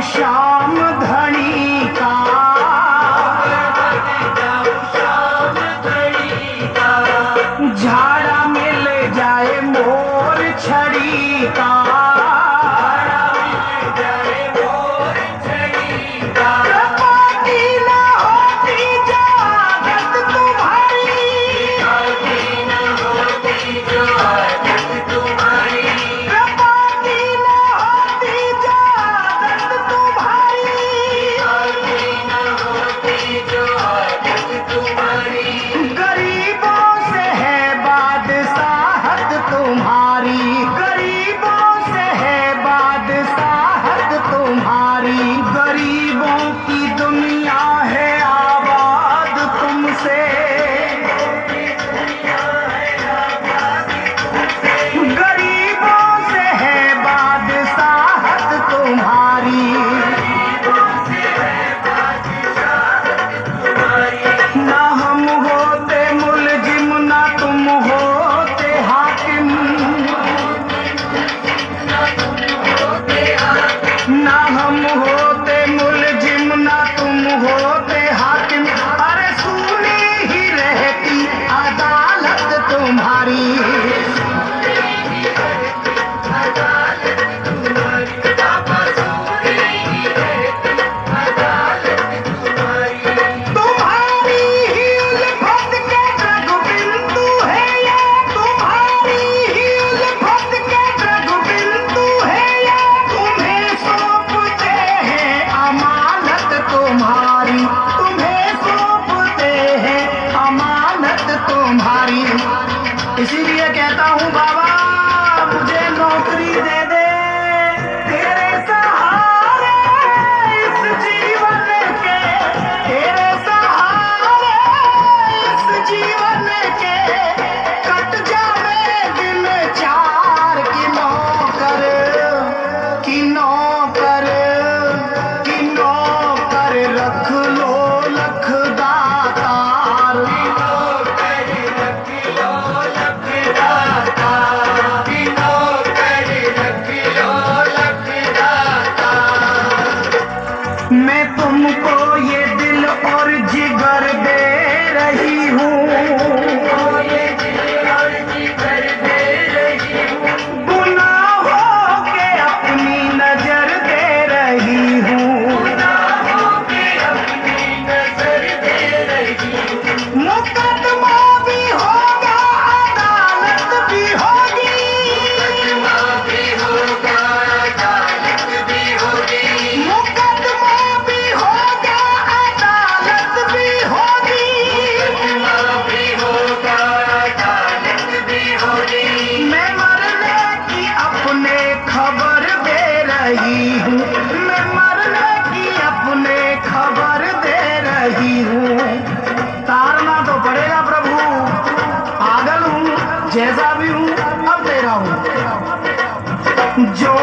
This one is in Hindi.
श्याम धनी का, झाड़ा मिल जाए मोर छड़ी का, इसीलिए कहता हूँ बाबा मुझे नौकरी दे दे, तेरे सहारे इस जीवन के, तेरे सहारे इस जीवन के, कट जावे दिन चार की नौकर, की नौकर, की नौकर रख लो लख दातार, मैं तुमको ये दिल और जिगर दे रही हूँ, गुनाहों के अपनी नजर दे रही हूँ, मुकदमा भी होगा अदालत भी होगी, मैं मरने की अपने खबर दे रही हूँ। तारना तो पड़ेगा प्रभु, पागल हूँ जैसा भी हूँ अब दे रहा हूँ। जो